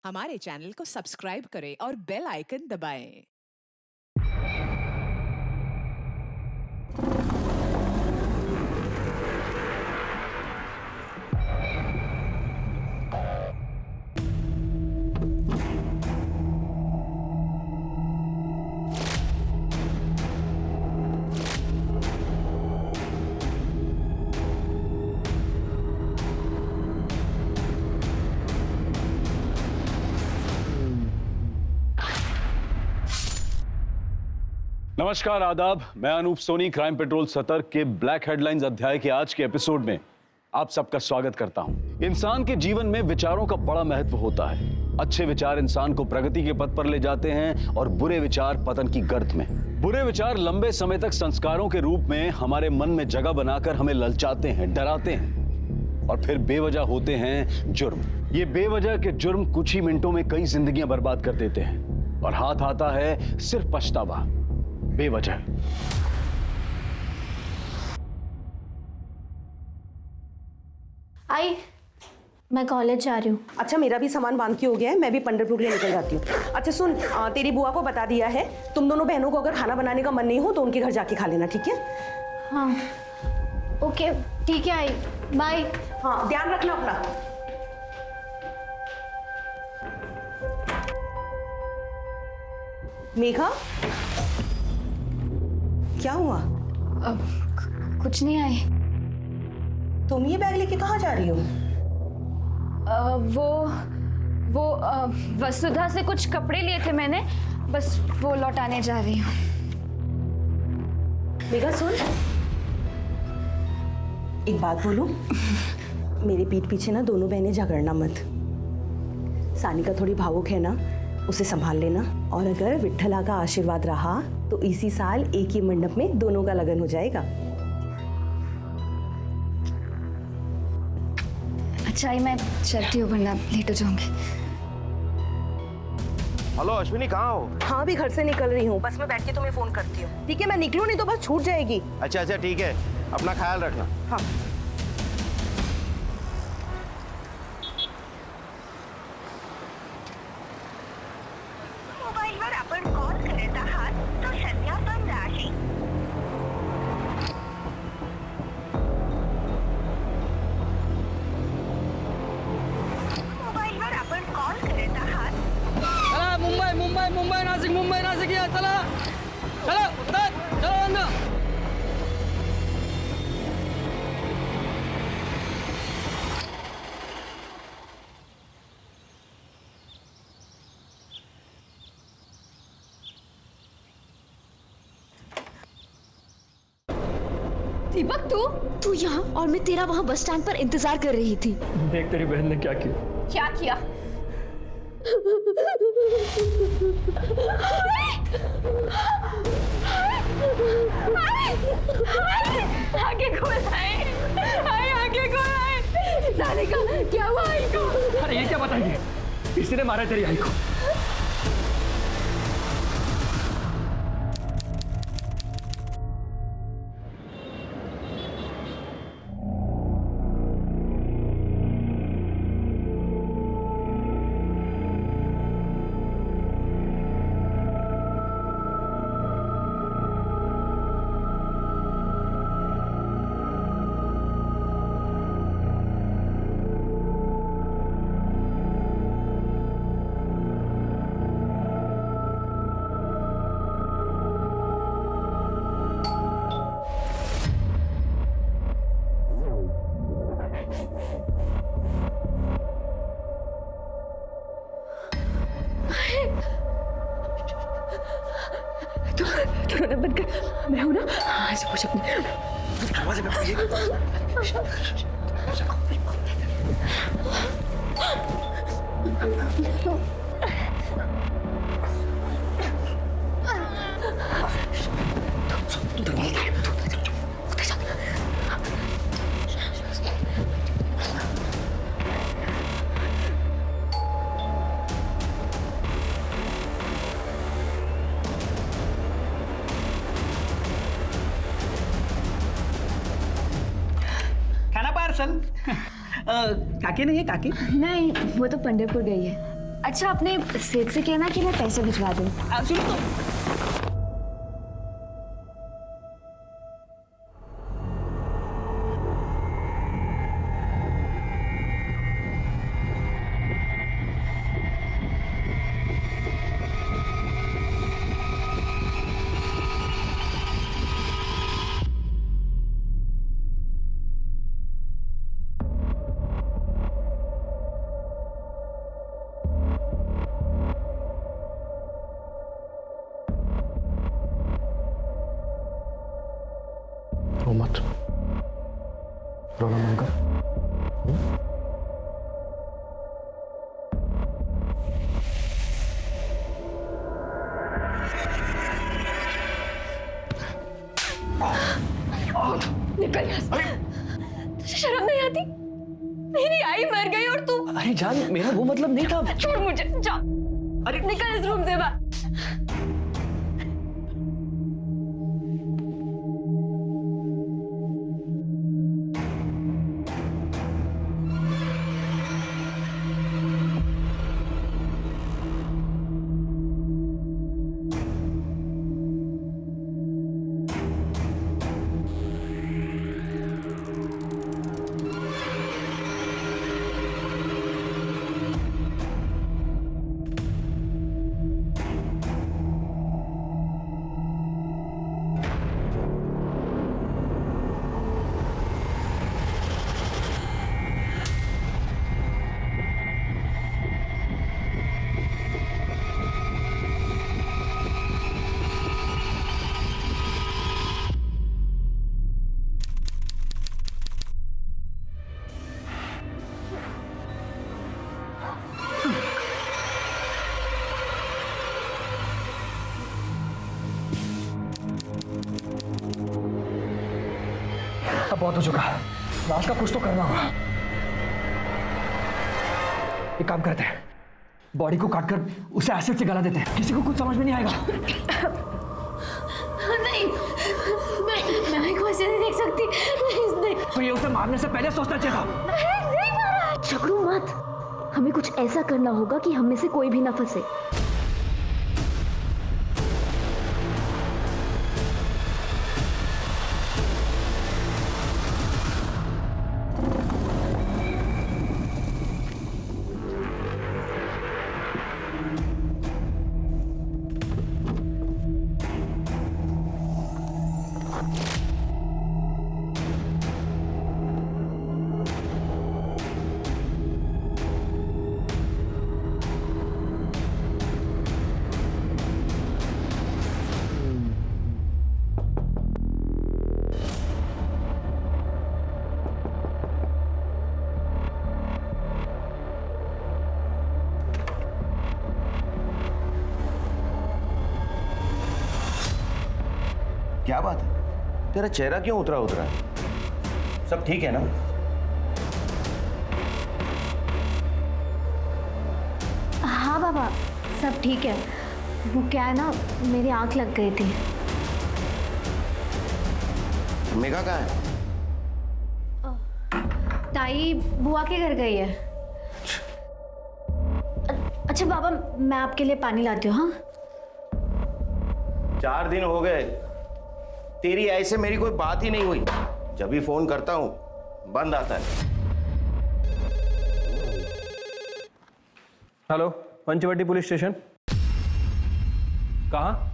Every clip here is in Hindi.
हमारे चैनल को सब्सक्राइब करें और बेल आइकन दबाएं। नमस्कार, आदाब। मैं अनूप सोनी क्राइम पेट्रोल सतर्क के ब्लैक हेडलाइंस अध्याय के आज के एपिसोड में आप सबका स्वागत करता हूं। इंसान के जीवन में विचारों का बड़ा महत्व होता है। अच्छे विचार इंसान को प्रगति के पथ पर ले जाते हैं और बुरे विचार पतन की गर्त में। बुरे विचार लंबे समय तक संस्कारों के रूप में हमारे मन में जगह बनाकर हमें ललचाते हैं, डराते हैं और फिर बेवजह होते हैं जुर्म। ये बेवजह के जुर्म कुछ ही मिनटों में कई जिंदगियां बर्बाद कर देते हैं और हाथ आता है सिर्फ पछतावा, बेवजह। आई, मैं कॉलेज जा रही हूँ। अच्छा, मेरा भी सामान बांध के हो गया है, मैं भी पंढरपुर के लिए निकल जाती हूँ। अच्छा सुन, तेरी बुआ को बता दिया है, तुम दोनों बहनों को अगर खाना बनाने का मन नहीं हो तो उनके घर जाके खा लेना, ठीक है? हाँ ओके, ठीक है आई, बाय। हाँ, ध्यान रखना अपना। मेघा, क्या हुआ? कुछ नहीं आई। तुम ये बैग लेके कहाँ जा रही हो? वो वसुधा से कुछ कपड़े लिए थे मैंने, बस वो लौटाने जा रही हूँ। मेघा सुन, एक बात बोलूं? मेरे पीठ पीछे ना दोनों बहनें झगड़ना मत। सानिका थोड़ी भावुक है ना, उसे संभाल लेना। और अगर विट्ठला का आशीर्वाद रहा तो इसी साल एक ही मंडप में दोनों का लगन हो जाएगा। अच्छा आई, मैं चलती हूँ वरना लेट हो जाऊंगी। हेलो अश्विनी, कहाँ हो? हाँ, भी घर से निकल रही हूँ, बस मैं बैठ के तुम्हें फोन करती हूँ, ठीक है? मैं निकलूँ नहीं तो बस छूट जाएगी। अच्छा ठीक है, अपना ख्याल रखना। हाँ। मोबाईलवर आपण कॉल करत आहात तो सध्या बंद आहे। मोबाईलवर आपण कॉल करत आहात। चला मुंबई नाशिक या, चला चला उस्ताद, चलो अंदर। दीपक, तू यहाँ और मैं तेरा वहाँ बस स्टैंड पर इंतजार कर रही थी। देख तेरी बहन ने क्या किया। क्या किया? आगे खोल आए, आगे खोल आए। सानिका, क्या हुआ आई को? अरे ये क्या बताइए, किसी ने मारा तेरी आई को। थोड़ा बंद कर, मैं हूं ना। ऐसे पूछ अपने दरवाजे पे पार्सल। काकी नहीं है? काकी नहीं, वो तो पंढरपुर गई है। अच्छा अपने सेठ से कहना कि मैं पैसे भिजवा दूँ। सुनो तो रो मत, रोना बंद कर। निकल यहाँ से। तुझे शर्म नहीं आती? मेरी आई मर गई और तू। अरे जान, मेरा वो मतलब नहीं था। छोड़ मुझे, जा। अरे निकल इस रूम से बाहर। अब बहुत हो चुका, लाश का कुछ तो करना होगा। एक काम करते हैं, बॉडी को काटकर उसे एसिड से गला देते हैं, किसी को कुछ समझ में नहीं आएगा। नहीं, मैं को ऐसे नहीं देख सकती। प्लीज नहीं। तो ये उसे मारने से पहले सोचना चाहिए था। झगड़ो मत, हमें कुछ ऐसा करना होगा कि हम में से कोई भी ना फंसे। क्या बात है? तेरा चेहरा क्यों उतरा उतरा है? सब ठीक है ना? हाँ बाबा, सब ठीक है। वो क्या है ना, मेरी आंख लग गई थी। मेघा कहाँ है? ताई बुआ के घर गई है। अच्छा बाबा, मैं आपके लिए पानी लाती हूँ। हाँ 4 दिन हो गए, तेरी ऐसे मेरी कोई बात ही नहीं हुई। जब भी फोन करता हूं बंद आता है। Hello, Panchavati police station. कहाँ?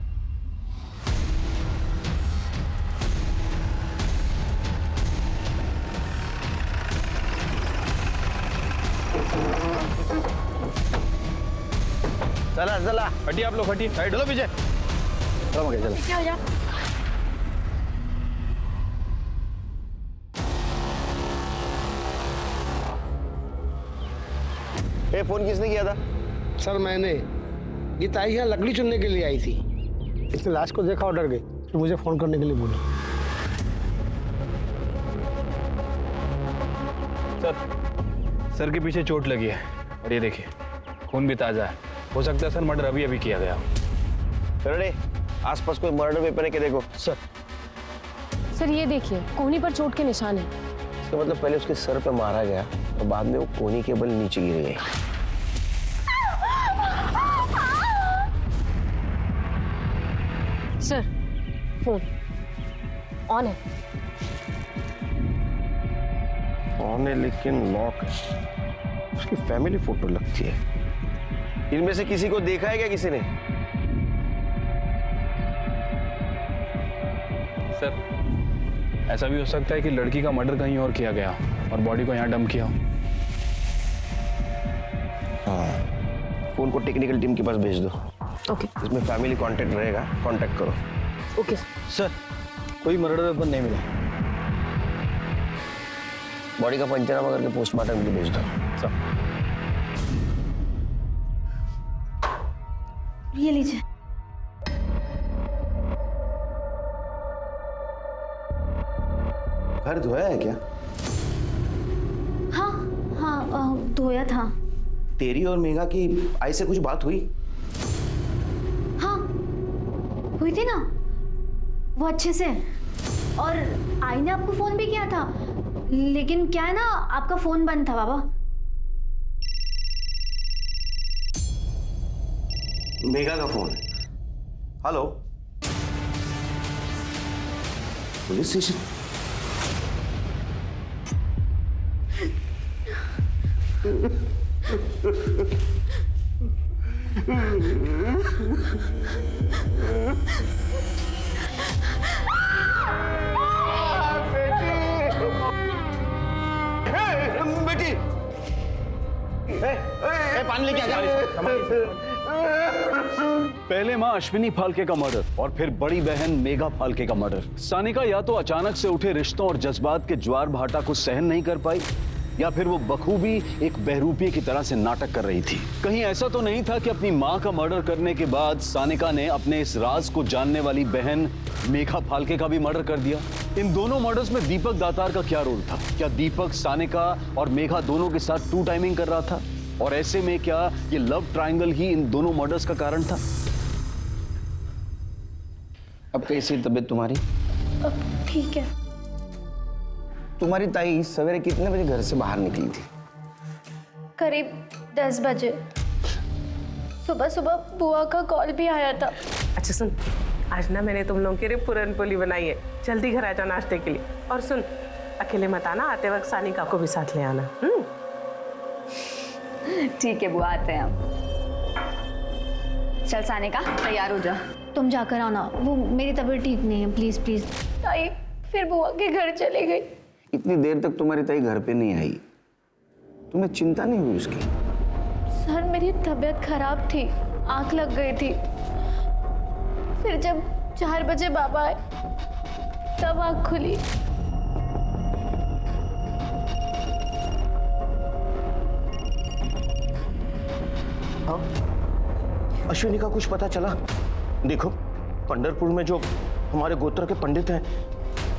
चला चला, हटिए आप लोग, हटिए। साइड चलो पीछे। चलो मगे चलो। क्या हो जा? ए, फोन किसने किया था? सर मैंने, ये ताई यहाँ लकड़ी चुनने के लिए आई थी। इसने लाश को देखा और डर गई, तो मुझे फोन करने के लिए बोला। सर के पीछे चोट लगी है और ये देखिए खून भी ताजा है। हो सकता है सर मर्डर अभी अभी किया गया हो। अरे आसपास कोई मर्डर पेपर है क्या? देखो सर ये देखिए, कोहनी पर चोट के निशान है। इसका मतलब पहले उसके सर पे मारा गया और बाद में वो कोहनी के बल नीचे गिर गई। सर फोन ऑन है। ऑन है लेकिन लॉक है। उसकी फैमिली फोटो लगती है। इनमें से किसी को देखा है क्या किसी ने? सर ऐसा भी हो सकता है कि लड़की का मर्डर कहीं और किया गया और बॉडी को यहाँ डंप किया हो। हाँ, फोन को टेक्निकल टीम के पास भेज दो। ओके इसमें फैमिली कांटेक्ट रहेगा, कांटेक्ट करो। ओके सर कोई मर्डर वेपन नहीं मिला। बॉडी का पंचनामा करके पोस्टमार्टम के लिए भेज दो। ये लीजिए। घर धोया है क्या? हाँ हाँ धोया था। तेरी और मेघा की आई से कुछ बात हुई? हाँ हुई थी ना, वो अच्छे से। और आई ने आपको फोन भी किया था, लेकिन क्या है ना, आपका फोन बंद था बाबा। मेघा का फोन। Hello, police station. बेटी, पानी लेके आ जा। पहले मां अश्विनी फाल्के का मर्डर और फिर बड़ी बहन मेघा फाल्के का मर्डर। सानिका या तो अचानक से उठे रिश्तों और जज्बात के ज्वार भाटा को सहन नहीं कर पाई, या फिर वो बखूबी एक बहरूपी की तरह से नाटक कर रही थी। कहीं ऐसा तो नहीं था कि अपनी मां का मर्डर करने के बाद सानिका ने अपने इस राज को जानने वाली बहन मेघा फाल्के का भी मर्डर कर दिया। इन दोनों मर्डर्स में दीपक दातार का क्या रोल था? क्या दीपक सानिका और मेघा दोनों के साथ टू टाइमिंग कर रहा था? और ऐसे में क्या ये लव ट्रायंगल ही इन दोनों मर्डर्स का कारण था? अब कैसी तबीयत तुम्हारी? ठीक है। तुम्हारी ताई सवेरे कितने बजे घर से बाहर निकली थी? करीब 10 बजे। सुबह सुबह बुआ का कॉल भी आया था। अच्छा सुन, आज ना मैंने तुम लोगों के लिए पूरन पोली बनाई है, जल्दी घर आ जाओ नाश्ते के लिए। और सुन, अकेले मत आना, आते वक्त सानिका को भी साथ ले आना। ठीक है बुआ, आते हैं हम। चल सानिका तैयार हो जा। तुम जाकर आओ ना, वो मेरी तबीयत ठीक नहीं है। Please please. ताई फिर बुआ के घर चली गई। इतनी देर तक तुम्हारी ताई घर पे नहीं आई, तुम्हें चिंता नहीं हुई उसकी? सर मेरी तबीयत खराब थी, आंख लग गई थी। फिर जब 4 बजे बाबा आए तब आंख खुली। अश्विनी का कुछ पता चला? देखो, पंढरपुर में जो हमारे गोत्र के पंडित हैं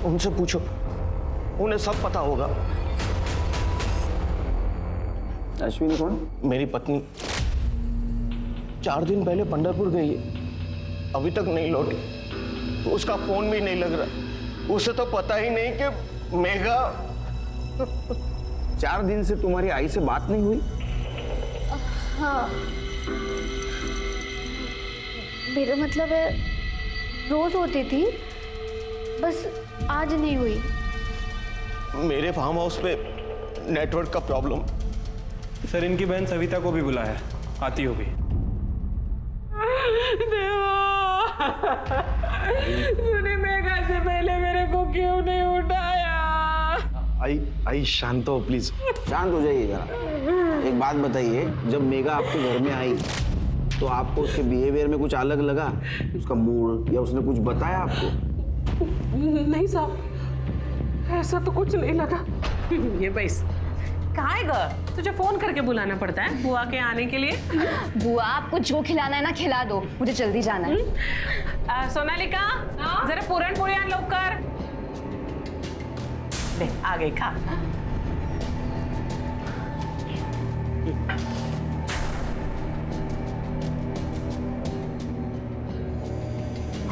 उनसे पूछो, उन्हें सब पता होगा। अश्विनी कौन? मेरी पत्नी 4 दिन पहले पंढरपुर गई है, अभी तक नहीं लौटी। उसका फोन भी नहीं लग रहा। उसे तो पता ही नहीं कि मेघा। 4 दिन से तुम्हारी आई से बात नहीं हुई? हाँ, मेरा मतलब है रोज होती थी, बस आज नहीं हुई। मेरे फार्म हाउस पे नेटवर्क का प्रॉब्लम। सर इनकी बहन सविता को भी बुलाया है, आती होगी। तूने मेघा से पहले मेरे को क्यों नहीं उठाया? आई शांत हो प्लीज। शांत हो जाइए जरा। एक बात बताइए, जब मेघा आपके घर में आई तो आपको उसके बिहेवियर में कुछ अलग लगा? उसका मूड या उसने कुछ बताया आपको? नहीं साहब, ऐसा तो कुछ नहीं लगा। ये बैस कहाँ है ग? तुझे फोन करके बुलाना पड़ता है बुआ के आने के लिए? बुआ आपको जो खिलाना है ना खिला दो, मुझे जल्दी जाना है। सोनालिका, जरा पूरन पोली आन लवकर। ले आ गई, खा।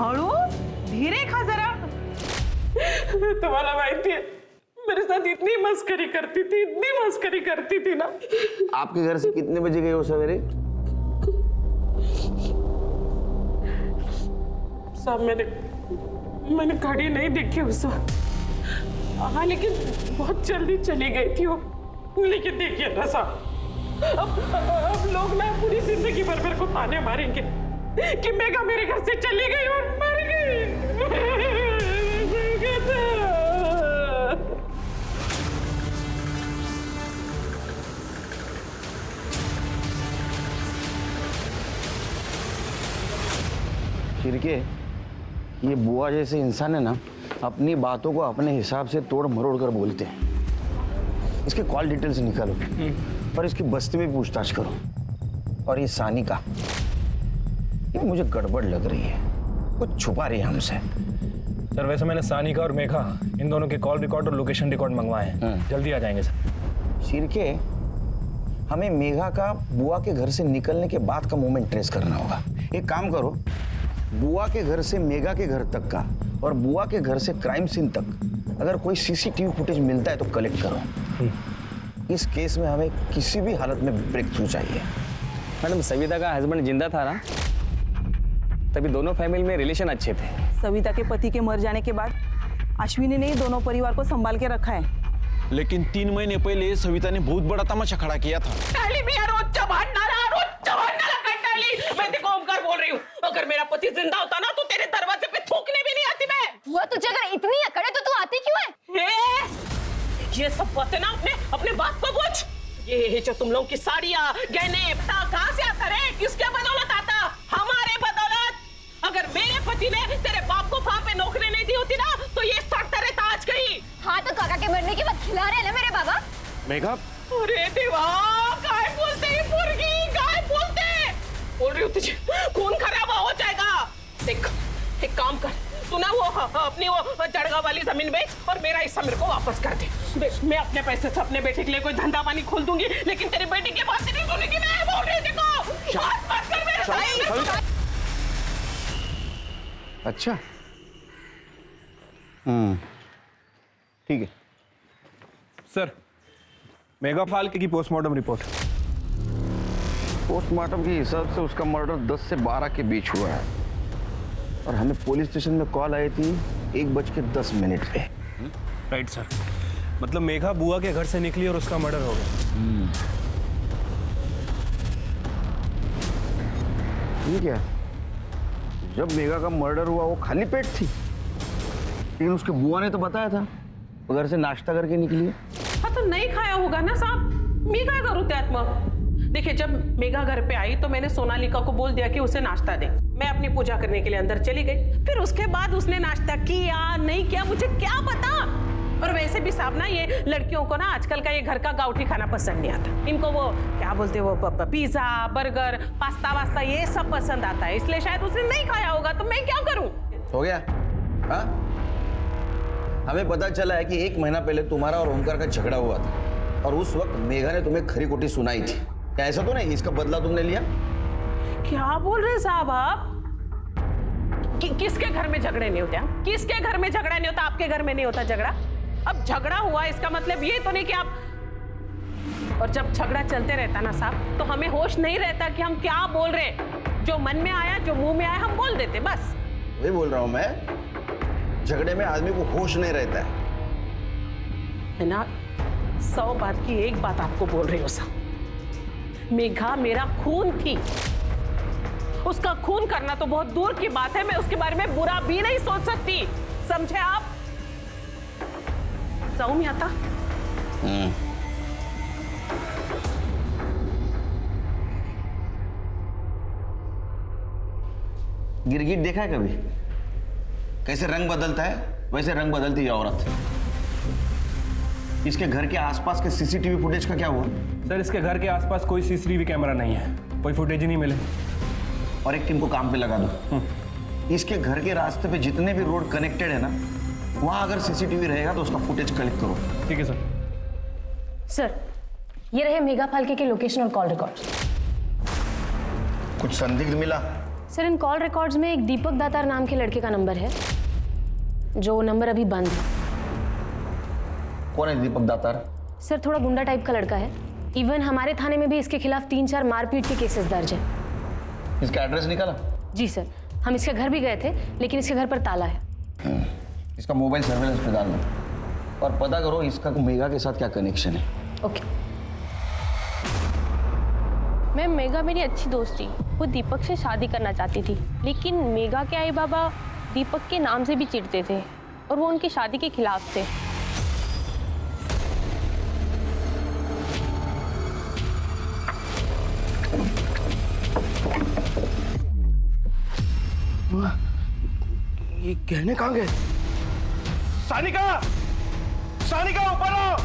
हळू धीरे खा जरा। तुम्हाला माहिती है मेरे साथ इतनी मस्करी करती थी ना। आपके घर से कितने बजे गए हो सवेरे? साहब मैंने घड़ी नहीं देखी उस वक्त। हाँ लेकिन बहुत जल्दी चली गई थी वो। लेकिन देखिए ना साहब, अब लोग ना पूरी जिंदगी भर मेरे को ताने मारेंगे कि मेघा मेरे घर से चली गई और मर गई। चिरके, ये बुआ जैसे इंसान है ना, अपनी बातों को अपने हिसाब से तोड़ मरोड़ कर बोलते हैं। इसके कॉल डिटेल्स निकालो और इसकी बस्ती में पूछताछ करो। और ये सानिका, ये मुझे गड़बड़ लग रही है, कुछ छुपा रही है हमसे। सर वैसे मैंने सानिका और मेघा इन दोनों के कॉल रिकॉर्ड और लोकेशन रिकॉर्ड मंगवाए हैं, जल्दी आ जाएंगे सर। चिरके, हमें मेघा का बुआ के घर से निकलने के बाद का मोमेंट ट्रेस करना होगा। एक काम करो, बुआ के घर से मेघा के घर तक का और बुआ के घर से क्राइम सीन तक अगर कोई सीसीटीवी फुटेज मिलता है तो कलेक्ट करो। इस केस में हमें किसी भी हालत में ब्रेक थ्रू चाहिए। मैडम सविता का हस्बैंड जिंदा था ना, तभी दोनों फैमिली में रिलेशन अच्छे थे। सविता के पति के मर जाने के बाद अश्विनी ने ही दोनों परिवार को संभाल के रखा है। लेकिन 3 महीने पहले सविता ने बहुत बड़ा तमाशा खड़ा किया था। मैं देखो ओमकार बोल रही हूँ, अगर मेरा पति जिंदा होता ना तो तेरे दरवाजे पे थूकने भी नहीं आती मैं। वो तुझे अगर इतनी अकड़ है तो तू आती क्यों है? ये सब बातें ना अपने बाप को पूछ। ये जो तुम लोग की साड़ियाँ, गहने, कहाँ से आता रे? किसके बदौलत आता? हमारे बदौलत। अगर मेरे पति ने तेरे बाप को वहाँ पे नौकरी नहीं दी होती ना तो ये सड़ता रहता आज कहीं। हाँ तो काका के मरने के बाद खिला रहे ना मेरे बाबा। मेघा, अरे देवा, गाय बोलते ही मुर्गी, गाय बोलते बोल रही हूँ तुझे, खून खराबा हो जाएगा। देख, एक काम कर, तू ना वो अपनी वो जड़गा वाली जमीन बेच और मेरा हिस्सा मेरे को वापस कर दे। मैं अपने पैसे से अपने बेटे के लिए कोई धंधा पानी खोल दूंगी, लेकिन तेरी बेटी की बात नहीं सुनेगी। मैं बोल रही हूँ, देखो बात मत कर मेरे साथ। अच्छा, ठीक है सर। मेघा फाल्के की पोस्टमार्टम रिपोर्ट। पोस्टमार्टम के हिसाब से उसका मर्डर 10 से 12 के बीच हुआ है और हमें पुलिस स्टेशन में कॉल आई थी 1:10 पे। राइट सर, मतलब मेघा बुआ के घर से निकली और उसका मर्डर हो गया। ठीक है, जब मेघा का मर्डर हुआ वो खाली पेट थी, लेकिन उसके बुआ ने तो बताया था वो घर से नाश्ता करके निकली है। हाँ तो नहीं खाया होगा ना साहब, मैं क्या करूँ त्यात्मा। देखिए, जब मेघा घर पे आई तो मैंने सोनालिका को बोल दिया कि उसे नाश्ता दे। मैं अपनी पूजा करने के लिए अंदर चली गई। फिर उसके बाद उसने नाश्ता किया नहीं किया मुझे क्या पता। और वैसे भी साहब ना, ये लड़कियों को ना आजकल का ये घर का गाउठी खाना पसंद नहीं आता। इनको वो क्या बोलते, वो पिज्जा, बर्गर, पास्ता वास्ता ये सब पसंद आता है, इसलिए शायद उसने नहीं खाया होगा। तो मैं क्या करूँ? हो गया। हाँ, हमें पता चला है कि 1 महीना पहले तुम्हारा और ओमकार का झगड़ा हुआ था और उस वक्त मेघा ने तुम्हें खरी खोटी सुनाई थी। क्या ऐसा तो नहीं इसका बदला तुमने लिया? क्या बोल रहे साहब आप? किसके घर में झगड़े नहीं होते? किसके घर में झगड़ा नहीं होता? आपके घर में नहीं होता झगड़ा? अब झगड़ा हुआ इसका मतलब ये तो नहीं कि आप। और जब झगड़ा चलते रहता ना साहब, तो हमें होश नहीं रहता कि हम क्या बोल रहे। जो मन में आया, जो मुंह में आया, हम बोल देते बस। वही बोल रहा हूं मैं, झगड़े में आदमी को होश नहीं रहता है ना। 100 बात की एक बात आपको बोल रही हूँ साहब, मेघा मेरा खून थी। उसका खून करना तो बहुत दूर की बात है, मैं उसके बारे में बुरा भी नहीं सोच सकती, समझे आप? जाऊं मैं आता? गिरगिट देखा है कभी? कैसे रंग बदलता है, वैसे रंग बदलती है औरत। इसके घर के आसपास के सीसीटीवी फुटेज का क्या हुआ? सर, इसके घर के आसपास कोई सीसीटीवी कैमरा नहीं है, कोई फुटेज ही नहीं मिले। और एक टीम को काम पे लगा दो। इसके घर के रास्ते पे जितने भी रोड कनेक्टेड है ना, वहां अगर सीसीटीवी रहेगा तो उसका फुटेज कलेक्ट करो। ठीक है सर। सर, ये रहे मेघा फाल्के के लोकेशन और कॉल रिकॉर्ड्स। कुछ संदिग्ध मिला? सर, इन कॉल रिकॉर्ड्स में एक दीपक दातार नाम के लड़के का नंबर है, जो नंबर अभी बंद है। कौन है दीपक दातार? सर, थोड़ा गुंडा टाइप का लड़का है। इवन हमारे थाने में भी इसके खिलाफ 3-4 मारपीट के केसेस दर्ज है। इसका एड्रेस निकाला? जी सर, हम इसके घर भी गए थे, लेकिन इसके घर पर ताला है। इसका मोबाइल सर्वेलेंस पे डालना और पता करो इसका मेघा के साथ क्या कनेक्शन है। ओके। मैम, मेघा मेरी अच्छी दोस्त थी। वो दीपक से शादी करना चाहती थी, लेकिन मेघा के आई बाबा दीपक के नाम से भी चिढ़ते थे और वो उनकी शादी के खिलाफ थे। ये गहने कहाँ गए? सानिका! सानिका ऊपर आओ!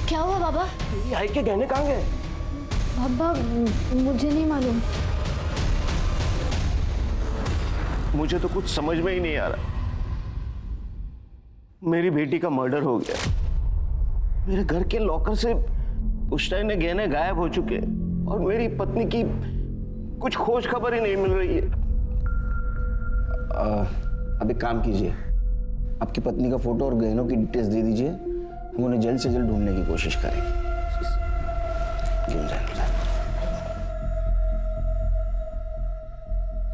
क्या हुआ बाबा? ये आई के गहने कहाँ गए? बाबा मुझे नहीं मालूम। मुझे तो कुछ समझ में ही नहीं आ रहा। मेरी बेटी का मर्डर हो गया। मेरे घर के लॉकर से पुश्तैनी गहने गायब हो चुके और मेरी पत्नी की कुछ खोज खबर ही नहीं मिल रही है। अब एक काम कीजिए, आपकी पत्नी का फोटो और गहनों की डिटेल्स दे दीजिए, हम उन्हें जल्द से जल्द ढूंढने की कोशिश करेंगे।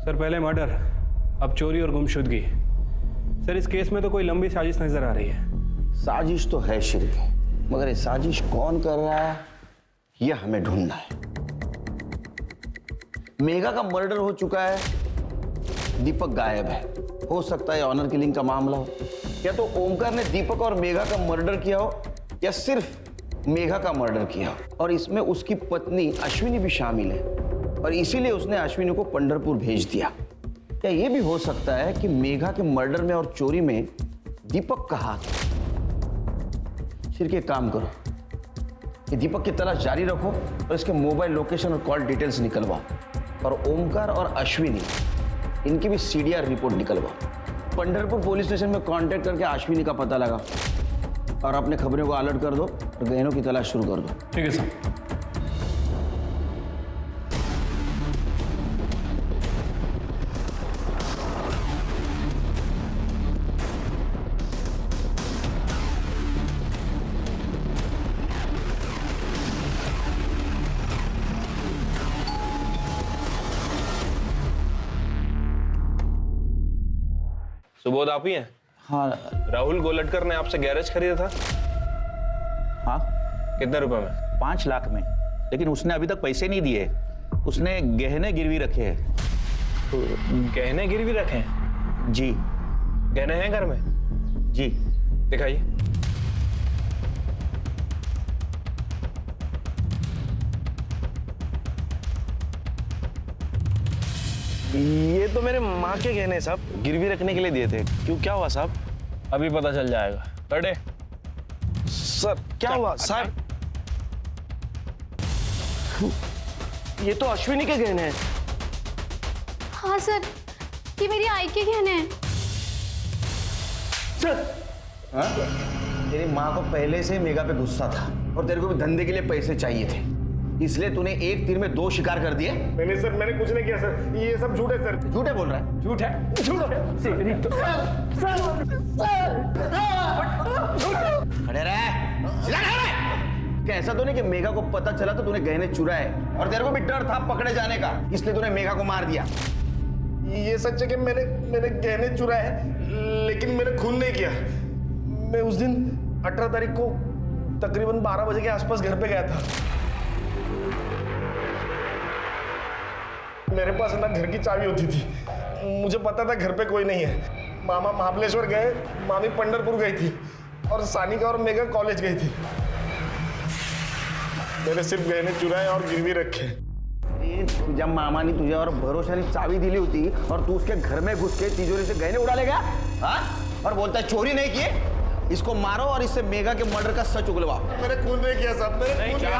सर पहले मर्डर, अब चोरी और गुमशुदगी। सर इस केस में तो कोई लंबी साजिश नजर आ रही है। साजिश तो है शिरके, मगर ये साजिश कौन कर रहा है यह हमें ढूंढना है। मेघा का मर्डर हो चुका है, दीपक गायब है। हो सकता है ऑनर किलिंग का मामला हो, या तो ओमकार ने दीपक और मेघा का मर्डर किया हो, या सिर्फ मेघा का मर्डर किया हो और इसमें उसकी पत्नी अश्विनी भी शामिल है और इसीलिए उसने अश्विनी को पंढरपुर भेज दिया। क्या यह भी हो सकता है कि मेघा के मर्डर में और चोरी में दीपक का हाथ है? सिर्फ एक काम करो, ये दीपक की तलाश जारी रखो और इसके मोबाइल लोकेशन और कॉल डिटेल्स निकलवाओ और ओमकार और अश्विनी इनकी भी सीडीआर रिपोर्ट निकलवाओ। पंढरपुर पुलिस स्टेशन में कांटेक्ट करके अश्विनी का पता लगा और अपने खबरों को अलर्ट कर दो और गहनों की तलाश शुरू कर दो। ठीक है सर। सुबोध आप ही हैं? हाँ। राहुल गोलटकर ने आपसे गैरेज खरीदा था? हाँ। कितने रुपए में? 5 लाख में, लेकिन उसने अभी तक पैसे नहीं दिए। उसने गहने गिरवी रखे हैं। तो गहने गिरवी रखे हैं? जी। गहने हैं घर में? जी। दिखाइए। ये तो मेरे माँ के गहने साहब, गिरवी रखने के लिए दिए थे। क्यों, क्या हुआ साहब? अभी पता चल जाएगा। अरे सर क्या हुआ साहब? ये तो अश्विनी के गहने हैं। हाँ सर, ये मेरी आई के गहने हैं। सर तेरी माँ को पहले से मेघा पे गुस्सा था और तेरे को भी धंधे के लिए पैसे चाहिए थे, इसलिए तूने एक तीर में 2 शिकार कर दिए। नहीं सर, मैंने कुछ नहीं किया सर, ये सब झूठ है सर। झूठे बोल रहा है? झूठ है? झूठ है। खड़े रहे, सीधा खड़े रहे। क्या ऐसा तो नहीं कि मेघा को पता चला तो तूने गहने चुराए और तेरे को भी डर था पकड़े जाने का, इसलिए तूने मेघा को मार दिया? ये सच है कि मैंने गहने चुराए, लेकिन मैंने खून नहीं किया। मैं उस दिन 18 तारीख को तकरीबन 12 बजे के आसपास घर पे गया था। मेरे पास ना घर की चाबी होती थी, मुझे पता था घर पे कोई नहीं है। मामा महाबलेश्वर गए, मामी पंढरपुर गई थी और सानिका और मेघा कॉलेज गई थी। मैंने सिर्फ गहने चुराए और गिरवी रखे। जब मामा ने तुझे और भरोसा ने चाबी दिली होती और तू उसके घर में घुस के तिजोरी से गहने उड़ा लेगा, हाँ? और बोलता है चोरी नहीं किए, इसको मारो और इससे मेघा के मर्डर का सच उगलवाओ। मैंने खून नहीं किया साहब, मैंने खून नहीं किया।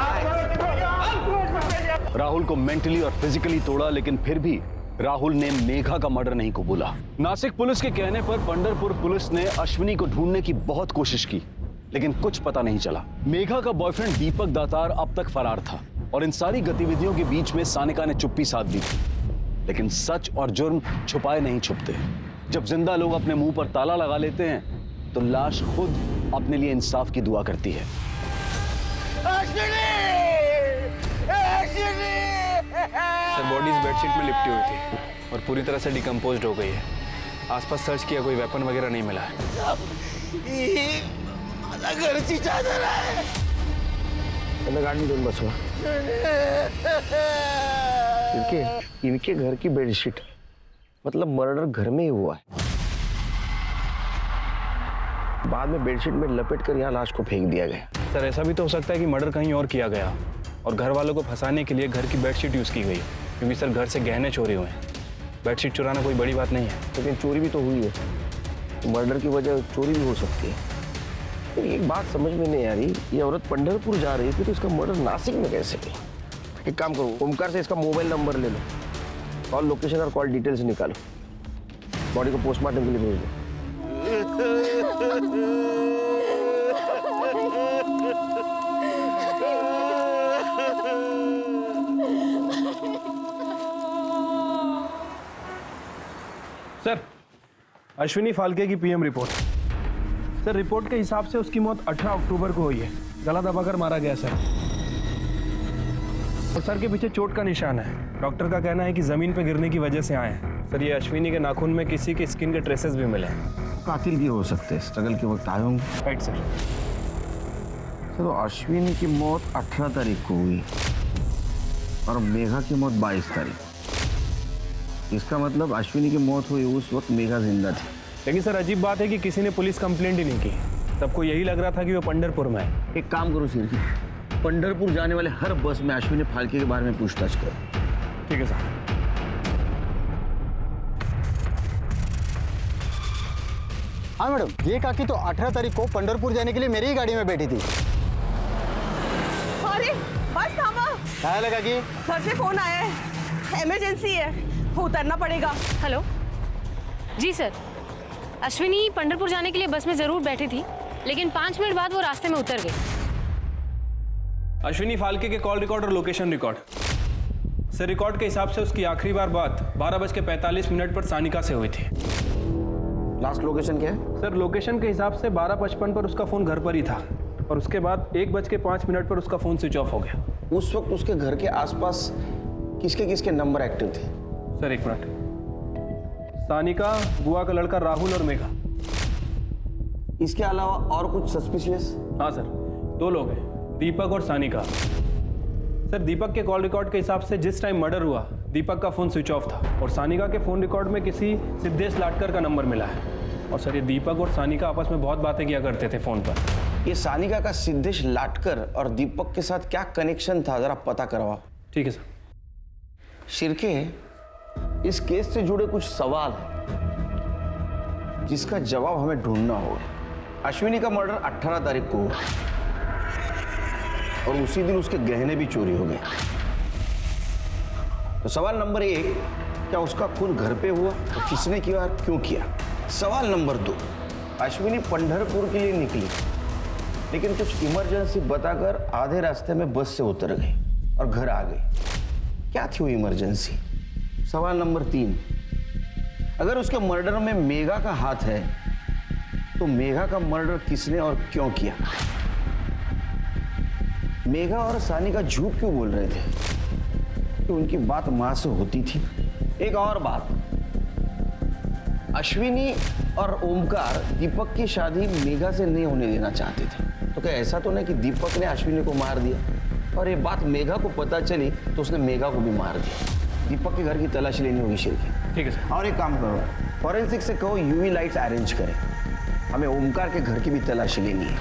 राहुल को मेंटली और फिजिकली तोड़ा, लेकिन फिर भी राहुल ने मेघा का मर्डर नहीं कबूला। नासिक पुलिस के कहने पर पंढरपुर पुलिस ने अश्विनी को ढूंढने की बहुत कोशिश की, लेकिन कुछ पता नहीं चला। मेघा का बॉयफ्रेंड दीपक दातार अब तक फरार था और इन सारी गतिविधियों के बीच में सानिका ने चुप्पी साध ली थी। लेकिन सच और जुर्म छुपाए नहीं छुपते। जब जिंदा लोग अपने मुंह पर ताला लगा लेते हैं तो लाश खुद अपने लिए इंसाफ की दुआ करती है। अश्विनी! अश्विनी! बेडशीट में लिपटी हुई थी और पूरी तरह से डिकम्पोज हो गई है। आसपास सर्च किया, कोई वेपन वगैरह नहीं मिला है। घरची चादर आहे. गाड़ी घेऊन बसवा. इनके घर की बेडशीट, मतलब मर्डर घर में ही हुआ है. बाद में बेडशीट में लपेट कर यहाँ लाश को फेंक दिया गया. सर ऐसा भी तो हो सकता है कि मर्डर कहीं और किया गया और घर वालों को फंसाने के लिए घर की बेडशीट यूज की गई, क्योंकि सर घर से गहने चोरी हुए हैं। बेडशीट चुराना कोई बड़ी बात नहीं है। लेकिन चोरी भी तो हुई है, तो मर्डर की वजह चोरी भी हो सकती है। लेकिन एक बात समझ में नहीं आ रही, ये औरत पंढरपुर जा रही थी तो इसका मर्डर नासिक में कैसे किया? एक काम करो, ओमकार से इसका मोबाइल नंबर ले लो, कॉल लोकेशन और कॉल डिटेल्स निकालो, बॉडी को पोस्टमार्टम के लिए भेज दो। सर, अश्विनी फाल्के की पीएम रिपोर्ट। सर, रिपोर्ट के हिसाब से उसकी मौत 18 अक्टूबर को हुई है। गला दबाकर मारा गया सर, और सर के पीछे चोट का निशान है। डॉक्टर का कहना है कि जमीन पर गिरने की वजह से आए हैं। सर, ये अश्विनी के नाखून में किसी के स्किन के ट्रेसेस भी मिले हैं। कातिल भी हो सकते हैं, स्ट्रगल के वक्त आए होंगे। Right sir. तो अश्विनी की मौत 18 तारीख को हुई और मेघा की मौत 22 तारीख। इसका मतलब अश्विनी की मौत हुई उस वक्त मेघा जिंदा थी। लेकिन सर अजीब बात है कि किसी ने पुलिस कंप्लेंट ही नहीं की। सबको यही लग रहा था कि वो पंढरपुर में है। एक काम करो सिरकी, पंढरपुर जाने वाले हर बस में अश्विनी फाल्के के बारे में पूछताछ करो। ठीक है सर। हाँ मैडम, ये काकी तो 18 तारीख को पंढरपुर जाने के लिए मेरी ही गाड़ी में बैठी थी। अरे बस थामा। क्या लगा कि सर से फोन आया है, इमरजेंसी है, उतरना पड़ेगा। हेलो जी सर, अश्विनी पंढरपुर जाने के लिए बस में ज़रूर बैठी थी, लेकिन 5 मिनट बाद वो रास्ते में उतर गई। अश्विनी फाल्के के कॉल रिकॉर्ड और लोकेशन रिकॉर्ड। सर, रिकॉर्ड के हिसाब से उसकी आखिरी बार बात 12:45 पर सानिका से हुई थी। लास्ट लोकेशन क्या है? सर, लोकेशन के हिसाब से 12:55 पर उसका फ़ोन घर पर ही था और उसके बाद 1:05 पर उसका फ़ोन स्विच ऑफ हो गया। उस वक्त उसके घर के आसपास किसके किसके नंबर एक्टिव थे? सर, एक मिनट। सानिका, बुआ का लड़का राहुल और मेघा। इसके अलावा और कुछ सस्पिशियस? हाँ सर, 2 लोग हैं, दीपक और सानिका। सर, दीपक के कॉल रिकॉर्ड के हिसाब से जिस टाइम मर्डर हुआ दीपक का फ़ोन स्विच ऑफ था और सानिका के फ़ोन रिकॉर्ड में किसी सिद्धेश लाटकर का नंबर मिला है। और सर, ये दीपक और सानिका आपस में बहुत बातें किया करते थे फ़ोन पर। ये सानिका का सिद्धेश लाटकर और दीपक के साथ क्या कनेक्शन था, जरा पता करवाओ। ठीक है सर। शिरके, इस केस से जुड़े कुछ सवाल हैं जिसका जवाब हमें ढूंढना होगा। अश्विनी का मर्डर 18 तारीख को हुआ और उसी दिन उसके गहने भी चोरी हो गए। तो सवाल नंबर 1, क्या उसका खून घर पे हुआ और किसने किया और क्यों किया? सवाल नंबर 2, अश्विनी पंढरपुर के लिए निकली लेकिन कुछ इमरजेंसी बताकर आधे रास्ते में बस से उतर गई और घर आ गई। क्या थी वो इमरजेंसी? सवाल नंबर 3, अगर उसके मर्डर में मेघा का हाथ है तो मेघा का मर्डर किसने और क्यों किया? मेघा और सानिका झूठ क्यों बोल रहे थे कि उनकी बात मां से होती थी? एक और बात, अश्विनी और ओमकार दीपक की शादी मेघा से नहीं होने देना चाहते थे, तो क्या ऐसा तो नहीं कि दीपक ने अश्विनी को मार दिया और ये बात मेघा को पता चली तो उसने मेघा को भी मार दिया? दीपक के घर की तलाशी लेनी होगी शिरकी। ठीक है सर। और एक काम करो, फॉरेंसिक से कहो यूवी लाइट्स अरेंज करें, हमें ओमकार के घर की भी तलाशी लेनी है।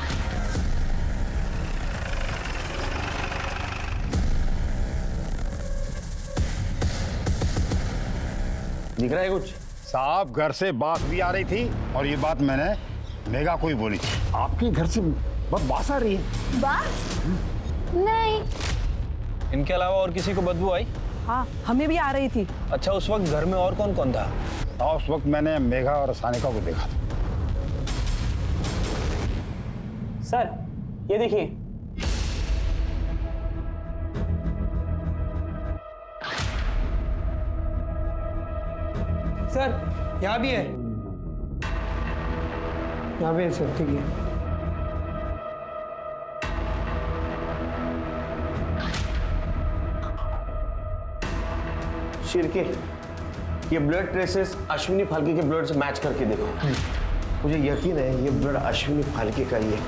दिख रहा है कुछ? साहब, घर से बात भी आ रही थी और ये बात मैंने मेघा को ही बोली थी। आपके घर से बहुत बात आ रही है। बात? नहीं। इनके अलावा और किसी को बदबू आई? हाँ, हमें भी आ रही थी। अच्छा, उस वक्त घर में और कौन कौन था? उस वक्त मैंने मेघा और सानिका को देखा था। सर, ये देखिए। सर, यहाँ भी है। यहाँ भी है सर, ठीक है। शिरके, ये ब्लड ट्रेसेस अश्विनी फाल्के के ब्लड से मैच करके देखो। मुझे यकीन है ये ब्लड अश्विनी फाल्के का ही है।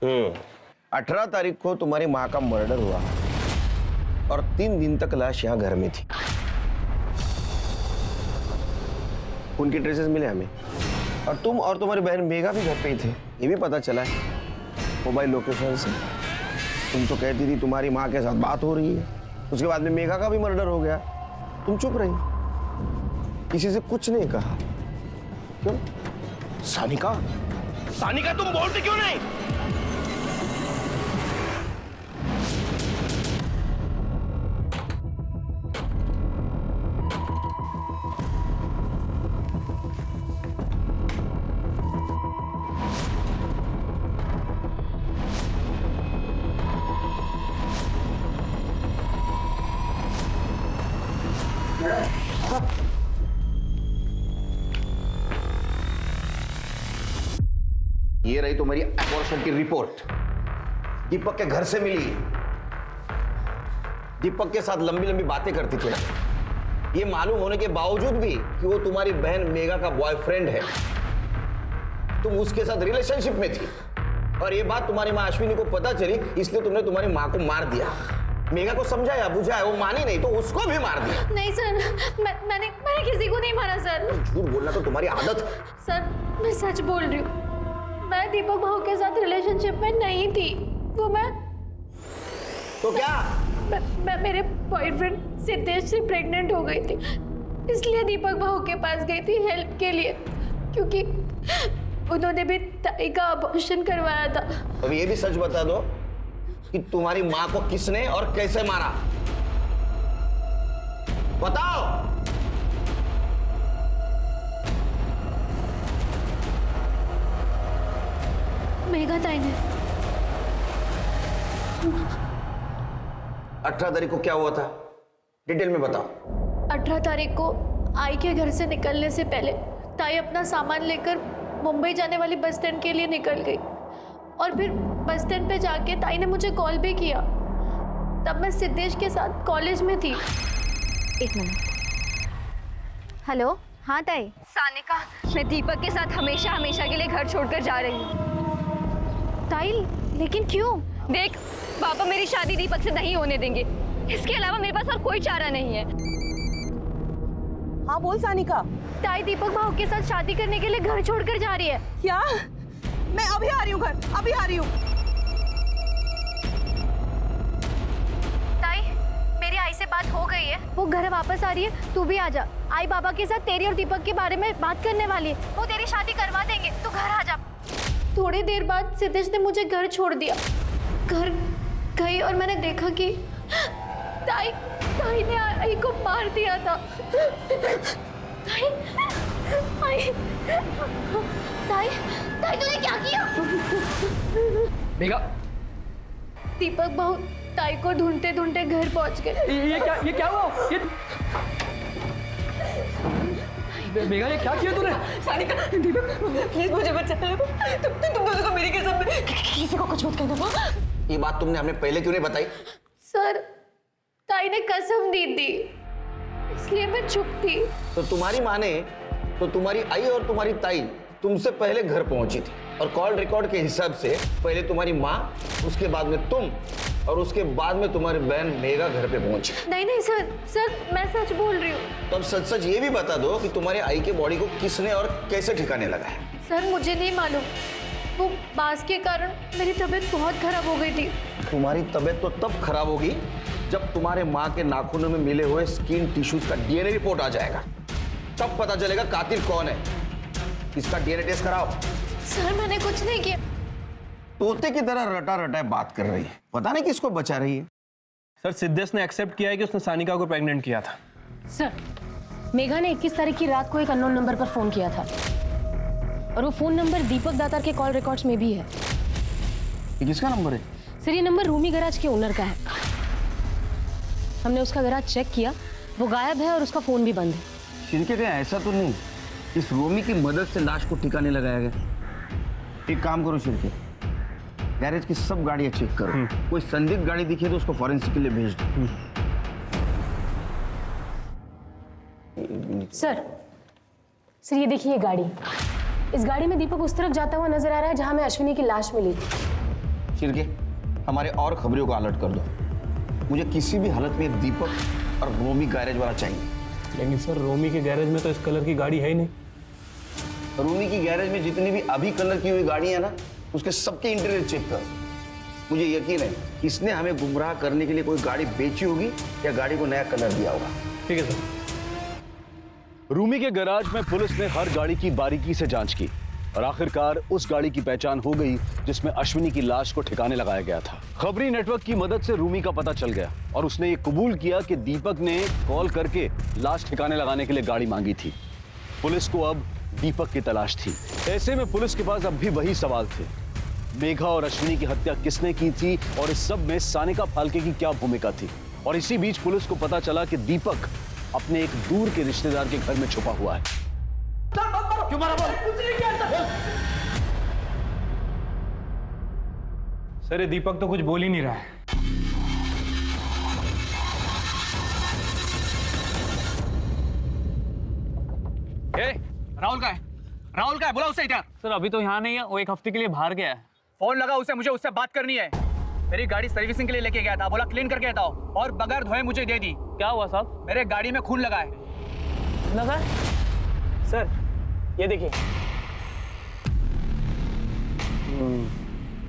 हम्म, 18 तारीख को तुम्हारी माँ का मर्डर हुआ और 3 दिन तक लाश यहाँ घर में थी। उनके ट्रेसेस मिले हमें और तुम और तुम्हारी बहन मेघा भी घर पे ही थे, ये भी पता चला है मोबाइल लोकेशन से। तुम तो कहती थी तुम्हारी माँ के साथ बात हो रही है, उसके बाद में मेघा का भी मर्डर हो गया, तुम चुप रही, किसी से कुछ नहीं कहा। क्यों? सानिका, सानिका तुम बोलते क्यों नहीं? ये रही तुम्हारी अबॉर्शन की रिपोर्ट, दीपक के घर से मिली। दीपक के साथ लंबी लंबी बातें करती थी ना, ये मालूम होने के बावजूद भी कि वो तुम्हारी बहन मेघा का बॉयफ्रेंड है, तुम उसके साथ रिलेशनशिप में थी और ये बात तुम्हारी माँ अश्विनी को पता चली, इसलिए तुमने तुम्हारी माँ को मार दिया। मेघा को समझाया बुझाया, वो मानी नहीं तो उसको भी मार दिया। नहीं सर, मैंने किसी को नहीं मारा सर। झूठ बोलना तो तुम्हारी आदत है। सर मैं सच बोल रही हूँ, मैं दीपक भाऊ के साथ रिलेशनशिप में नहीं थी। वो मैं तो क्या? मैं मेरे बॉयफ्रेंड सिद्धेश से प्रेग्नेंट हो गई थी, इसलिए दीपक भाऊ के पास गई थी हेल्प के लिए, क्योंकि उन्होंने भी ताई का अबॉर्शन करवाया था। अब ये भी सच बता दो कि तुम्हारी माँ को किसने और कैसे मारा, बताओ। मेघा ताई ने। 18 तारीख को क्या हुआ था, डिटेल में बताओ। 18 तारीख को आई के घर से निकलने से पहले ताई अपना सामान लेकर मुंबई जाने वाली बस स्टैंड के लिए निकल गई और फिर बस स्टैंड पे जाके ताई ने मुझे कॉल भी किया। तब मैं सिद्धेश के साथ कॉलेज में थी। एक मिनट। हेलो, हाँ ताई। सानिका, मैं दीपक के साथ हमेशा हमेशा के लिए घर छोड़कर जा रही हूँ। ताई, लेकिन क्यों? देख, पापा मेरी शादी दीपक से नहीं होने देंगे, इसके अलावा मेरे पास और कोई चारा नहीं है। हाँ बोल सानिका। ताई दीपक भाऊ के साथ शादी करने के लिए घर छोड़कर जा रही है। क्या? मैं अभी आ रही हूँ घर, अभी आ रही हूँ। ताई, मेरी आई से बात हो गई है, वो घर वापस आ रही है, तू भी आ जा। आई बाबा के साथ तेरी और दीपक के बारे में बात करने वाली है, वो तेरी शादी करवा देंगे, तू घर आ जा। थोड़ी देर बाद सिद्धेश ने मुझे घर छोड़ दिया। घर गई और मैंने देखा कि ताई ने आई को मार दिया था। ताई तूने क्या किया? मेघा, दीपक भाऊ ताई को ढूंढते ढूंढते घर पहुंच गए। ये क्या हुआ? मेघा, ये क्या किया तूने? सानिका, दीपक प्लीज मुझे बचा लो। तुम दोनों को मेरी कसम में किसी को कुछ मत कहना। ये बात तुमने हमें पहले क्यों नहीं बताई? सर, ताई ने कसम दी थी, इसलिए मैं चुप थी। तो तुम्हारी माँ ने, तो तुम्हारी आई और तुम्हारी ताई तुमसे पहले घर पहुंची थी और कॉल रिकॉर्ड के हिसाब से पहले तुम्हारी माँ, उसके बाद में तुम और उसके बाद में तुम्हारी बहन मेघा घर पे पहुंची। नहीं सर मैं सच बोल रही हूँ। तो अब सच ये भी बता दो कि तुम्हारे आई के बॉडी को किसने और कैसे ठिकाने लगा है। सर मुझे नहीं मालूम, वो बास के कारण मेरी तबीयत बहुत खराब हो गई थी। तुम्हारी तबीयत तो तब खराब होगी जब तुम्हारे माँ के नाखूनों में मिले हुए स्किन टिश्यूज का डीएनए रिपोर्ट आ जाएगा, तब पता चलेगा कातिल कौन है। इसका डीएनए टेस्ट कराओ। सर मैंने कुछ नहीं किया। तोते की तरह रटा रटाए बात कर रही है, पता नहीं किसको बचा रही है। सर, सिद्धेश ने एक्सेप्ट किया है कि उसने सानिका को प्रेग्नेंट किया था। सर, मेघा ने 21 तारीख की रात को एक अननोन नंबर पर फोन किया था और वो फोन नंबर दीपक दातार के कॉल रिकॉर्ड्स में भी है। ये किसका नंबर है? सर, ये नंबर रूमी गैराज के ओनर का है। हमने उसका गैराज चेक किया, वो गायब है और उसका फोन भी बंद है। इनके क्या ऐसा तो नहीं इस रोमी की मदद से लाश को ठिकाने लगाया गया? एक काम करो शिरके, गैरेज की सब गाड़ियां चेक करो, कोई संदिग्ध गाड़ी दिखे तो उसको फॉरेंसिक के लिए भेज दो। सर ये देखिए ये गाड़ी, इस गाड़ी में दीपक उस तरफ जाता हुआ नजर आ रहा है जहां में अश्विनी की लाश मिली थी। शिरके, हमारे और खबरों को अलर्ट कर दो। मुझे किसी भी हालत में दीपक और रोमी गैरेज वाला चाहिए। लेकिन सर रोमी के गैरेज में तो इस कलर की गाड़ी है ही नहीं। रोमी की गैरेज में जितनी भी अभी कलर की हुई गाड़ियां ना, उसके सबके इंटीरियर चेक करो। मुझे यकीन है इसने हमें गुमराह करने के लिए कोई गाड़ी बेची होगी या गाड़ी को नया कलर दिया होगा। ठीक है सर। रूमी के गैराज में पुलिस ने हर गाड़ी की बारीकी से जांच की और आखिरकार उस गाड़ी की पहचान हो गई जिसमें अश्विनी की लाश को ठिकाने लगाया गया था। खबरी नेटवर्क की मदद से रूमी का पता चल गया और उसने ये कबूल किया कि दीपक ने कॉल करके लाश ठिकाने लगाने के लिए गाड़ी मांगी थी। पुलिस को अब दीपक की तलाश थी। ऐसे में पुलिस के पास अब भी वही सवाल थे, मेघा और अश्विनी की हत्या किसने की थी और इस सब में सानिका फाल्के की क्या भूमिका थी। और इसी बीच पुलिस को पता चला कि दीपक अपने एक दूर के रिश्तेदार के घर में छुपा हुआ है। क्यों मारा? बोल। सर ये दीपक तो कुछ बोल ही नहीं रहा है। राहुल का है? राहुल का है? बोला उसे इधर। सर अभी तो यहाँ नहीं है, वो एक हफ्ते के लिए बाहर गया है। फोन लगा उसे, मुझे उससे बात करनी है। मेरी गाड़ी सर्विसिंग के लिए लेके गया था, बोला क्लीन करके आता हूं और बगैर धोए मुझे दे दी। क्या हुआ साहब? मेरे गाड़ी में खून लगा है। लगा? सर ये देखिए।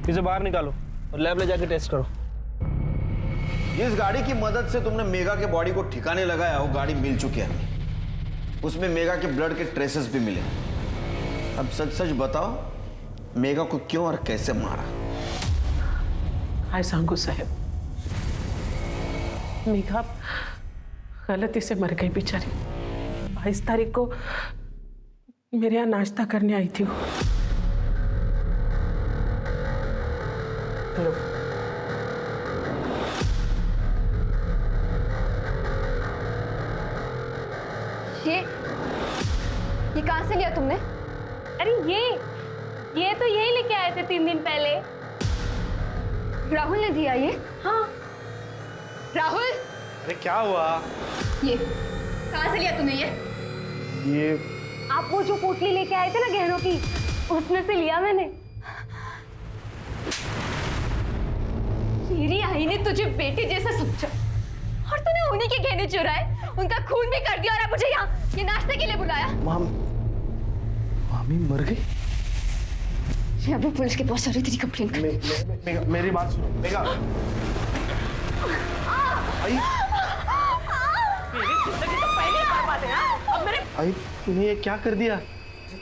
इसे बाहर निकालो और लैब ले जाके टेस्ट करो। जिस गाड़ी की मदद से तुमने मेघा के बॉडी को ठिकाने लगाया वो गाड़ी मिल चुकी है। उसमें मेघा के ब्लड के ट्रेसेस भी मिले। अब सच सच बताओ, मेघा को क्यों और कैसे मारा? हाय सांगू साहब, मेघा गलती से मर गई बेचारी। 22 तारीख को मेरे यहाँ नाश्ता करने आई थी वो। ये कहाँ से लिया तुमने? अरे ये तो यही लेके आए थे 3 दिन पहले। राहुल ने दिया ये? हाँ। राहुल, अरे क्या हुआ? ये कहाँ से लिया तूने ये? आप वो जो पोटली लेके आए थे ना गहनों की, उसमें से लिया मैंने। मेरी आई ने तुझे बेटे जैसा समझा और तूने उन्हीं के गहने चुराए, उनका खून भी कर दिया और अब मुझे यहाँ ये नाश्ते के लिए बुलाया। मामी मर गई? मैं अभी पुलिस के पास आ रही तेरी कंप्लेन कर। मेरी बात सुनो मेघा। आई मेरी जिंदगी तो पहले ही बर्बाद है ना। अब मेरे आई तूने ये क्या कर दिया?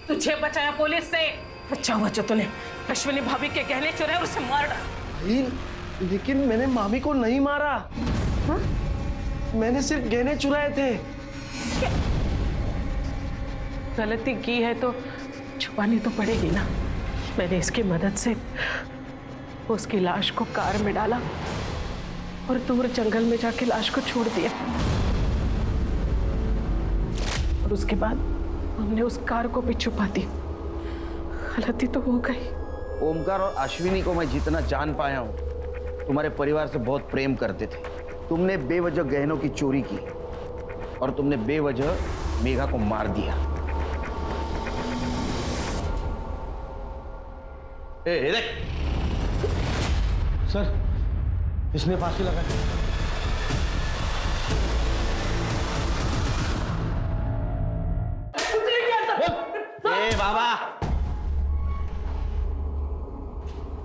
तुझे बचाया पुलिस से। अच्छा हुआ जो तूने अश्विनी भाभी के गहने चुराए और उसे मार डाला। लेकिन मैंने मामी को नहीं मारा। हा? मैंने सिर्फ गहने चुराए थे। गलती की है तो छुपानी तो पड़ेगी ना। मैंने इसकी मदद से उसकी लाश को कार में डाला और दूर जंगल में जाके लाश को छोड़ दिया और उसके बाद हमने उस कार को भी छुपा दी। गलती तो हो गई। ओमकार और अश्विनी को मैं जितना जान पाया हूँ, तुम्हारे परिवार से बहुत प्रेम करते थे। तुमने बेवजह गहनों की चोरी की और तुमने बेवजह मेघा को मार दिया। देख सर, इसने फांसी लगाई। बाबा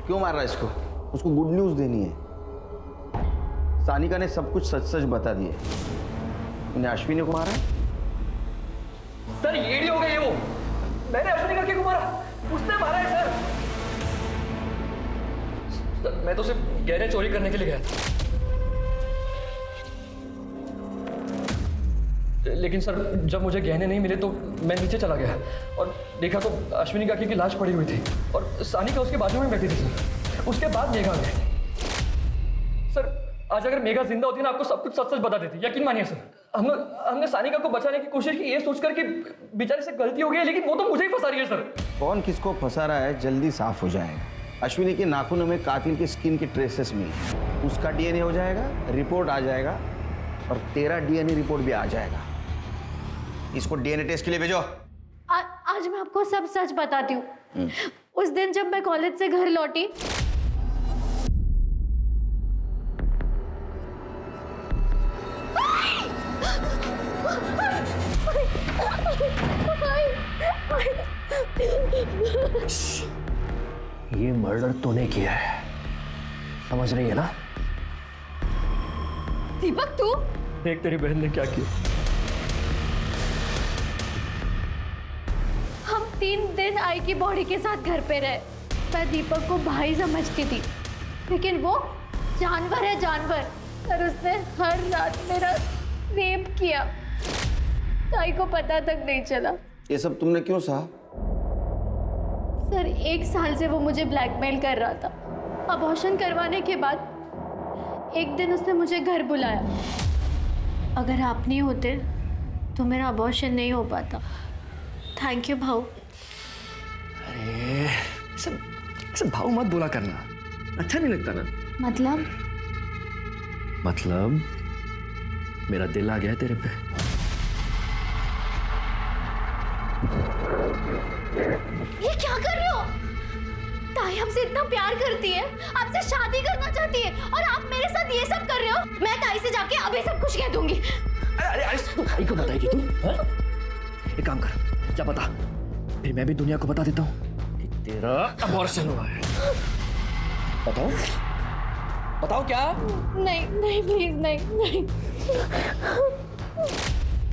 क्यों मार रहा है इसको? उसको गुड न्यूज देनी है। सानिका ने सब कुछ सच सच बता दिए। तूने अश्विनी को मारा? सर ये हो गया ये वो। मैंने अश्विनी का क्यों मारा? उसने मारा है सर। मैं तो सिर्फ गहने चोरी करने के लिए गया था। लेकिन सर जब मुझे गहने नहीं मिले तो मैं नीचे चला गया और देखा तो अश्विनी काकी की लाश पड़ी हुई थी और सानिका उसके बाजू में बैठी थी सर। उसके बाद मेघा गए। सर आज अगर मेघा जिंदा होती ना आपको सब कुछ सच सच बता देती, यकीन मानिए सर। हमने सानिका को बचाने की कोशिश की ये सोचकर कि बेचारे से गलती हो गई, लेकिन वो तो मुझे ही फंसा रही है सर। कौन किसको फंसा रहा है जल्दी साफ हो जाएगा। अश्विनी के नाखूनों में कातिल के स्किन के ट्रेसेस मिले, उसका डीएनए हो जाएगा, रिपोर्ट आ जाएगा और तेरा डीएनए रिपोर्ट भी आ जाएगा। इसको डीएनए टेस्ट के लिए भेजो। आज मैं आपको सब सच बताती हूँ। उस दिन जब मैं कॉलेज से घर लौटी, ये मर्डर तूने किया है, समझ रही है ना? दीपक तू? देख तेरी बहन ने क्या किया। हम 3 दिन आई की बॉडी के साथ घर पे रहे। मैं दीपक को भाई समझती थी, लेकिन वो जानवर है, जानवर। और उसने हर रात मेरा रेप किया। ताई को पता तक नहीं चला। ये सब तुमने क्यों सहा? सर 1 साल से वो मुझे ब्लैकमेल कर रहा था। अबॉर्शन करवाने के बाद एक दिन उसने मुझे घर बुलाया। अगर आप नहीं होते तो मेरा अबॉर्शन नहीं हो पाता। थैंक यू भाऊ। अरे ऐसे भाव मत बोला करना, अच्छा नहीं लगता ना। मतलब मेरा दिल आ गया है तेरे पे। ये क्या कर रहे हो? ताई हमसे इतना प्यार करती है, आपसे शादी करना चाहती है, और आप मेरे साथ ये सब कर रहे हो। मैं ताई से जाके अभी सब कुछ कह दूंगी। अरे तू ताई को बताएगी तू? एक काम कर, जा बता, फिर मैं भी दुनिया को बता देता हूँ कि तेरा अबॉर्शन हुआ है। बताओ क्या? नहीं प्लीज, नहीं।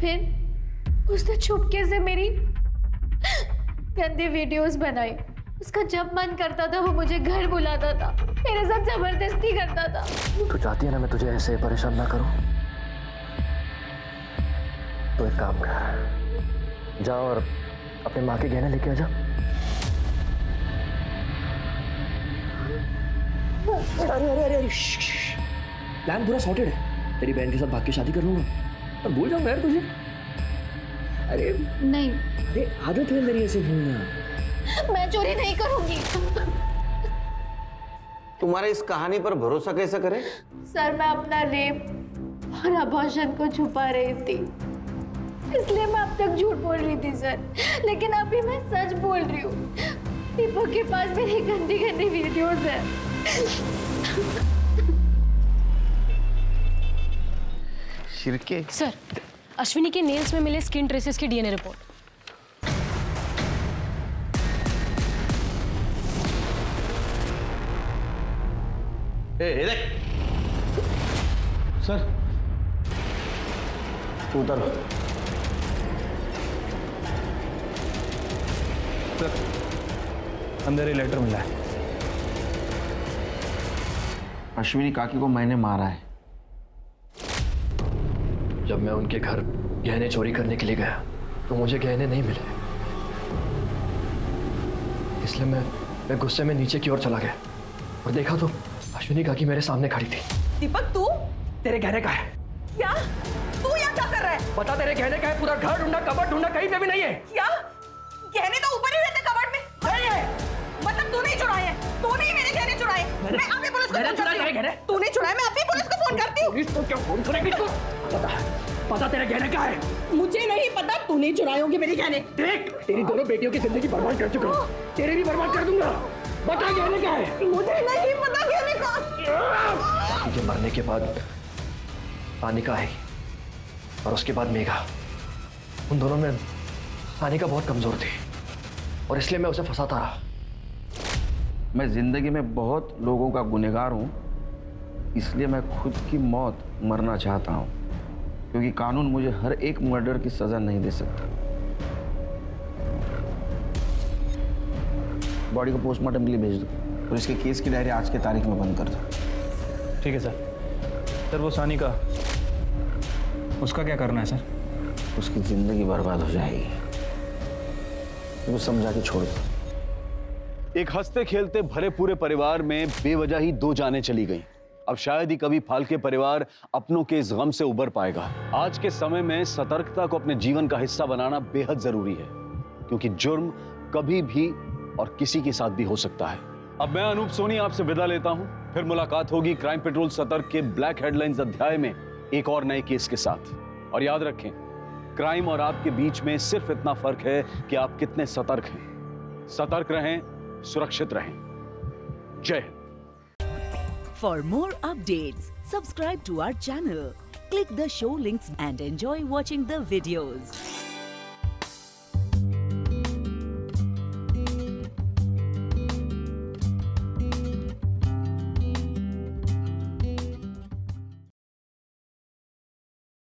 फिर उसने चुपके से मेरी गंदी वीडियोस बनाई। उसका जब मन करता था वो मुझे घर बुलाता था, मेरे साथ जबरदस्ती करता था। तू चाहती है ना मैं तुझे ऐसे परेशान ना करूं? तो एक काम कर, जा और अपने माँ के गहने लेके आ जा। अरे प्लान पूरा सॉर्टेड है। तेरी बहन के साथ भाग के शादी कर लूंगा और भूल जाऊंगा यार तुझे। अरे नहीं, अरे आदत है मेरी ऐसे भूलना। मैं चोरी नहीं करूंगी। तुम्हारे इस कहानी पर भरोसा कैसे करें? सर मैं अपना रेप और अबॉर्शन को छुपा रही थी, इसलिए मैं अब तक झूठ बोल रही थी सर। लेकिन अभी मैं सच बोल रही हूँ। दीपक के पास मेरी गंदी वीडियोस है। शिरके सर, अश्विनी के नेल्स में मिले स्किन ट्रेसेस की डीएनए रिपोर्ट। देख सर, उतर। अंदर ही लेटर मिला है। अश्विनी काकी को मैंने मारा है। जब मैं उनके घर गहने चोरी करने के लिए गया तो मुझे गहने नहीं मिले, इसलिए मैं गुस्से में नीचे की ओर चला गया और देखा तो अश्विनी काकी मेरे सामने खड़ी थी। दीपक तू? तेरे गहने का है क्या? तू यहाँ क्या कर रहा है? बता, तेरे गहने का है? पूरा घर ढूंढा, कबर्ड ढूंढा, कहीं पे भी नहीं है। क्या? गहने तो ऊपर ही रहते कबर्ड में। नहीं है। मतलब तूने ही चुराए हैं? तूने ही मेरे गहने चुराए? मैं अभी पुलिस को फोन करती हूँ। तूने चुराए? मैं अभी पुलिस को फोन करती हूँ। पुलिस को क्यों फोन करेगी तू? पता तेरे गहने का है? मुझे नहीं पता। तूने चुराए होंगे मेरे गहने। देख, तेरी दोनों बेटियों की जिंदगी बर्बाद कर चुका हूँ, तेरे भी बर्बाद कर दूंगा। बता गहने का है? मुझे नहीं पता गहने का। मुझे मरने के बाद सानिका आई और उसके बाद मेघा। उन दोनों में सानिका बहुत कमजोर थी और इसलिए मैं उसे फंसाता रहा। मैं जिंदगी में बहुत लोगों का गुनहगार हूँ, इसलिए मैं खुद की मौत मरना चाहता हूँ, क्योंकि कानून मुझे हर एक मर्डर की सजा नहीं दे सकता। बॉडी को पोस्टमार्टम के लिए भेज दो और इसके केस की डायरी आज के तारीख में बंद कर दो। ठीक है सर। सर वो सानिका, उसका क्या करना है सर? उसकी जिंदगी बर्बाद हो जाएगी, वो समझा के छोड़ दो। एक हंसते खेलते भरे पूरे परिवार में बेवजह ही 2 जानें चली गईं। अब शायद ही कभी फाल्के परिवार अपनों के इस गम से उबर पाएगा। आज के समय में सतर्कता को अपने जीवन का हिस्सा बनाना बेहद जरूरी है, क्योंकि जुर्म कभी भी और किसी के साथ भी हो सकता है। अब मैं अनूप सोनी आपसे विदा लेता हूं। फिर मुलाकात होगी क्राइम पेट्रोल सतर्क के ब्लैक हेडलाइंस अध्याय में एक और नए केस के साथ। और याद रखें, क्राइम और आपके बीच में सिर्फ इतना फर्क है कि आप कितने सतर्क हैं। सतर्क रहें, सुरक्षित रहें। जय Hind. For more updates, subscribe to our channel, click the show links and enjoy watching the videos.